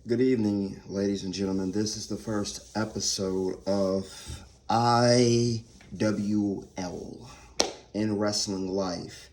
Good evening, ladies and gentlemen. This is the first episode of IWL in wrestling life.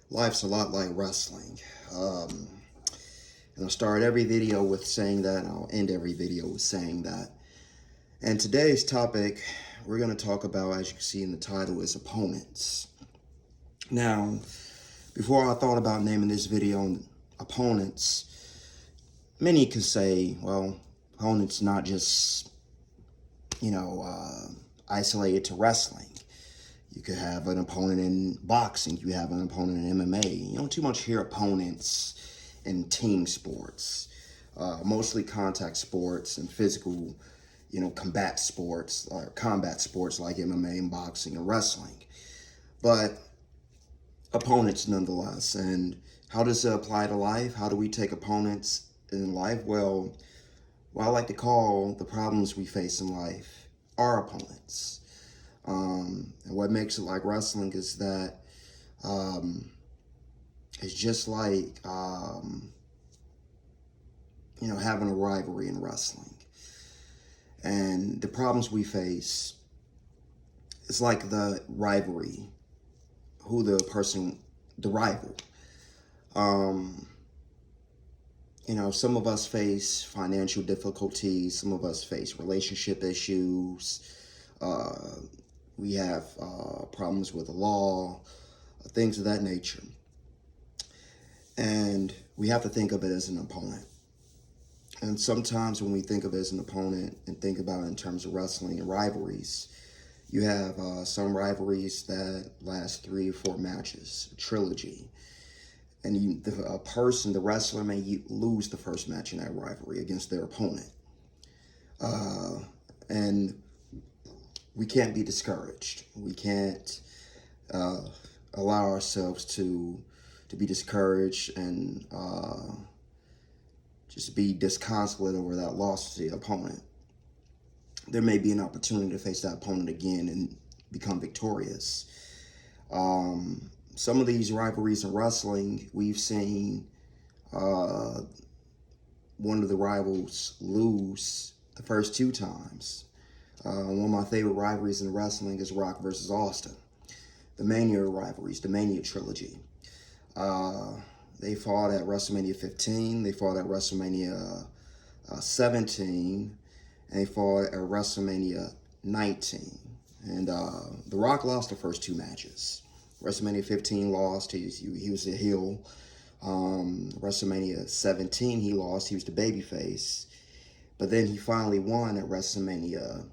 Life's a lot like wrestling. And I'll start every video with saying that, and I'll end every video with saying that. And today's topic we're going to talk about, as you can see in the title, is opponents. Now, before I thought about naming this video opponents, many could say, well, opponents not just, isolated to wrestling. You could have an opponent in boxing. You have an opponent in MMA. You don't too much hear opponents in team sports. Mostly contact sports and physical, combat sports or combat sports like MMA and boxing and wrestling. But opponents nonetheless. And how does it apply to life? How do we take opponents in life? Well, what I like to call the problems we face in life are opponents. And what makes it like wrestling is that it's just like, having a rivalry in wrestling. And the problems we face, it's like the rivalry, the rival. Some of us face financial difficulties. Some of us face relationship issues. We have problems with the law, things of that nature. And we have to think of it as an opponent. And sometimes when we think of it as an opponent and think about it in terms of wrestling and rivalries, you have some rivalries that last 3 or 4 matches, a trilogy. And the wrestler may lose the first match in that rivalry against their opponent. And we can't be discouraged. We can't allow ourselves to be discouraged and just be disconsolate over that loss to the opponent. There may be an opportunity to face that opponent again and become victorious. Some of these rivalries in wrestling, we've seen one of the rivals lose the first 2 times. One of my favorite rivalries in wrestling is Rock versus Austin. The Mania rivalries, the Mania trilogy. They fought at WrestleMania 15, they fought at WrestleMania 17, and they fought at WrestleMania 19. And The Rock lost the first 2 matches. WrestleMania 15 lost, he was a heel. WrestleMania 17 he lost, he was the babyface. But then he finally won at WrestleMania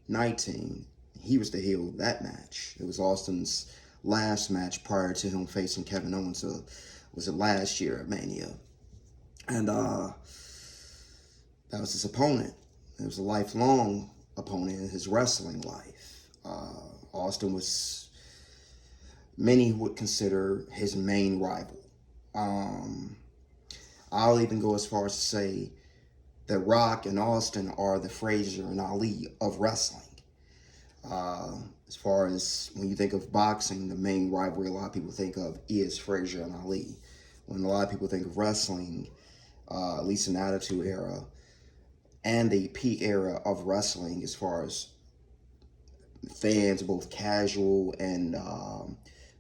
19. He was the heel of that match. It was Austin's last match prior to him facing Kevin Owens. Was it last year at Mania? And that was his opponent. It was a lifelong opponent in his wrestling life. Austin was, many would consider, his main rival. I'll even go as far as to say that Rock and Austin are the Frazier and Ali of wrestling. As far as when you think of boxing, the main rivalry a lot of people think of is Frazier and Ali. When a lot of people think of wrestling, at least in the Attitude Era and the peak era of wrestling, as far as fans, both casual and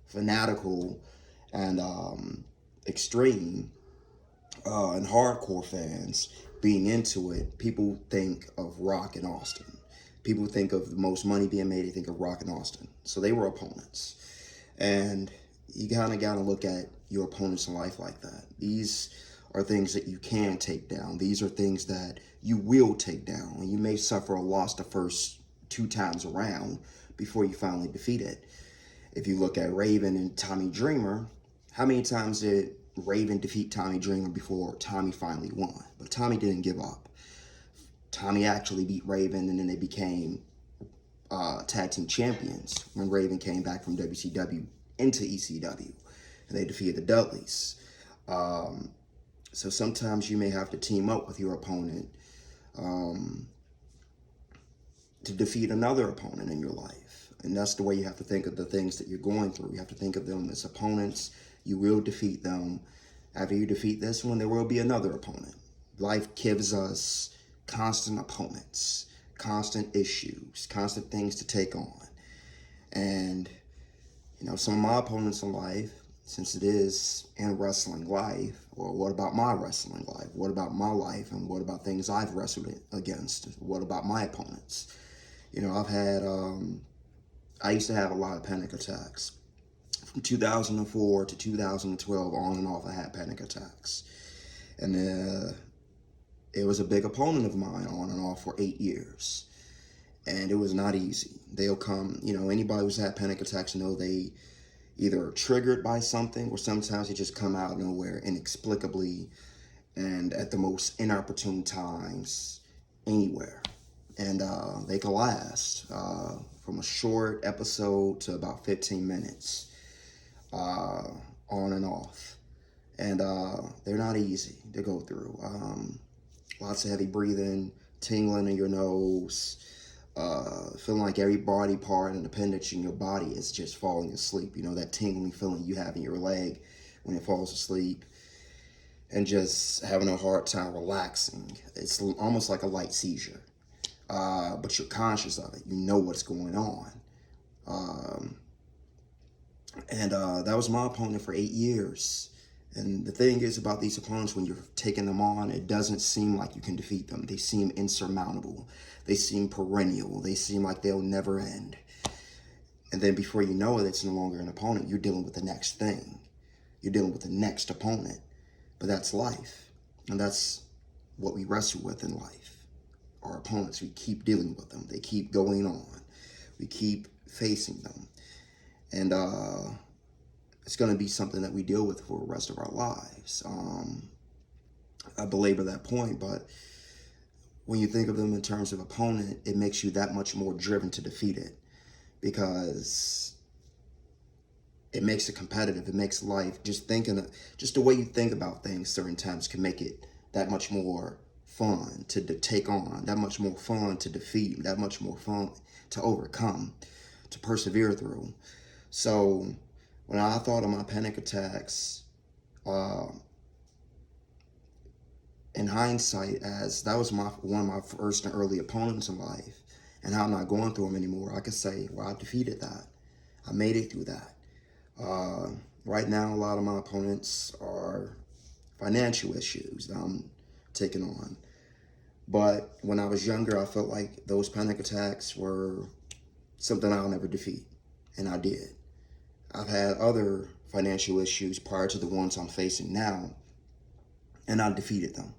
fanatical and extreme and hardcore fans being into it, people think of Rock and Austin. People think of the most money being made, they think of Rock and Austin. So they were opponents. And you kind of got to look at your opponents in life like that. These are things that you can take down. These are things that you will take down. And you may suffer a loss the first 2 times around before you finally defeat it. If you look at Raven and Tommy Dreamer, how many times did Raven defeat Tommy Dreamer before Tommy finally won? But Tommy didn't give up. Tommy actually beat Raven, and then they became tag team champions when Raven came back from WCW into ECW, and they defeated the Dudleys. So sometimes you may have to team up with your opponent to defeat another opponent in your life. And that's the way you have to think of the things that you're going through. You have to think of them as opponents. You will defeat them. After you defeat this one, there will be another opponent. Life gives us constant opponents, constant issues, constant things to take on. And, some of my opponents in life, since it is in wrestling life, well, what about my wrestling life? What about my life? And what about things I've wrestled against? What about my opponents? I used to have a lot of panic attacks. From 2004 to 2012, on and off, I had panic attacks. And it was a big opponent of mine on and off for 8 years. And it was not easy. They'll come, anybody who's had panic attacks know they either are triggered by something, or sometimes they just come out of nowhere inexplicably and at the most inopportune times anywhere. And they can last from a short episode to about 15 minutes on and off. And they're not easy to go through. Lots of heavy breathing, tingling in your nose, feeling like every body part and appendage in your body is just falling asleep. That tingling feeling you have in your leg when it falls asleep, and just having a hard time relaxing. It's almost like a light seizure, but you're conscious of it. You know what's going on. And that was my opponent for 8 years. And the thing is about these opponents, when you're taking them on, it doesn't seem like you can defeat them. They seem insurmountable. They seem perennial. They seem like they'll never end. And then before you know it, it's no longer an opponent. You're dealing with the next thing. You're dealing with the next opponent. But that's life. And that's what we wrestle with in life. Our opponents, we keep dealing with them. They keep going on. We keep facing them. And it's going to be something that we deal with for the rest of our lives. I belabor that point, but when you think of them in terms of opponent, it makes you that much more driven to defeat it, because it makes it competitive. It makes life, just the way you think about things certain times can make it that much more fun to take on, that much more fun to defeat, that much more fun to overcome, to persevere through. So when I thought of my panic attacks, in hindsight, as that was one of my first and early opponents in life, and how I'm not going through them anymore, I could say, well, I defeated that. I made it through that. Right now, a lot of my opponents are financial issues that I'm taking on. But when I was younger, I felt like those panic attacks were something I'll never defeat, and I did. I've had other financial issues prior to the ones I'm facing now, and I defeated them.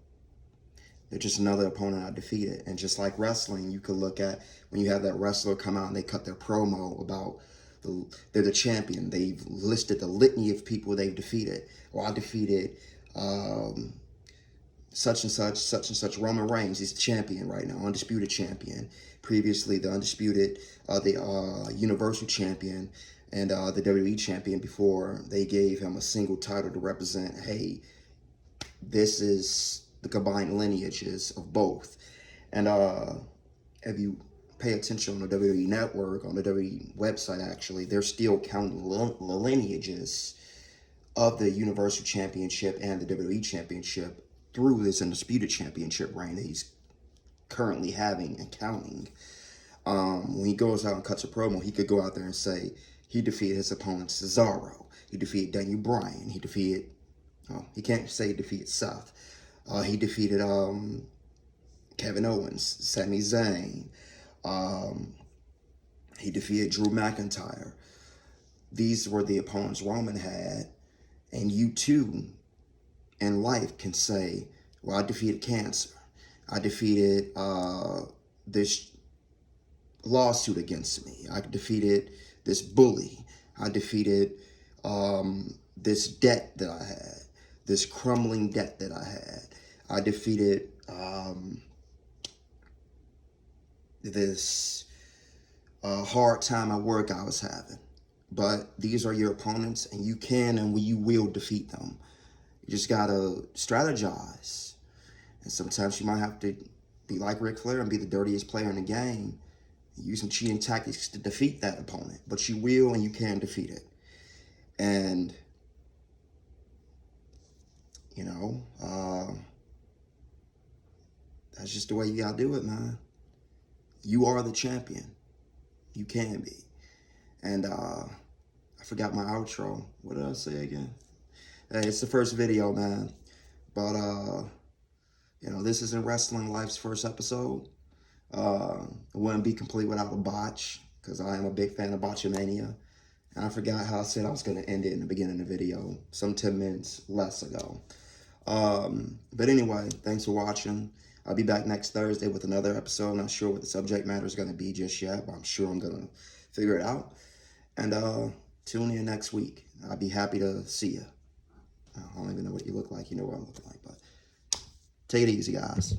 They're just another opponent I defeated. And just like wrestling, you could look at when you have that wrestler come out and they cut their promo about they're the champion. They've listed the litany of people they've defeated. Well, I defeated such and such Roman Reigns. He's the champion right now, undisputed champion. Previously, the undisputed, the Universal champion, and the WWE champion before they gave him a single title to represent, hey, this is the combined lineages of both. And if you pay attention on the WWE network, on the WWE website, actually, they're still counting the lineages of the Universal Championship and the WWE Championship through this undisputed championship reign that he's currently having and counting. When he goes out and cuts a promo, he could go out there and say he defeated his opponent Cesaro. He defeated Daniel Bryan. He defeated, he can't say he defeated Seth. He defeated Kevin Owens, Sami Zayn. He defeated Drew McIntyre. These were the opponents Roman had. And you too, in life, can say, well, I defeated cancer. I defeated this lawsuit against me. I defeated this bully. I defeated this debt that I had, this crumbling debt that I had. I defeated this hard time at work I was having. But these are your opponents, and you can and you will defeat them. You just gotta strategize. And sometimes you might have to be like Ric Flair and be the dirtiest player in the game, use some cheating tactics to defeat that opponent. But you will and you can defeat it. And, that's just the way you gotta do it, man. You are the champion. You can be. And I forgot my outro. What did I say again? Hey, it's the first video, man. But you know, this isn't Wrestling Life's first episode. It wouldn't be complete without a botch, because I am a big fan of Botchamania. And I forgot how I said I was going to end it in the beginning of the video, some 10 minutes less ago. But anyway, thanks for watching. I'll be back next Thursday with another episode. Not sure what the subject matter is going to be just yet, but I'm sure I'm going to figure it out. And tune in next week. I'll be happy to see you. I don't even know what you look like. You know what I'm looking like, but take it easy, guys.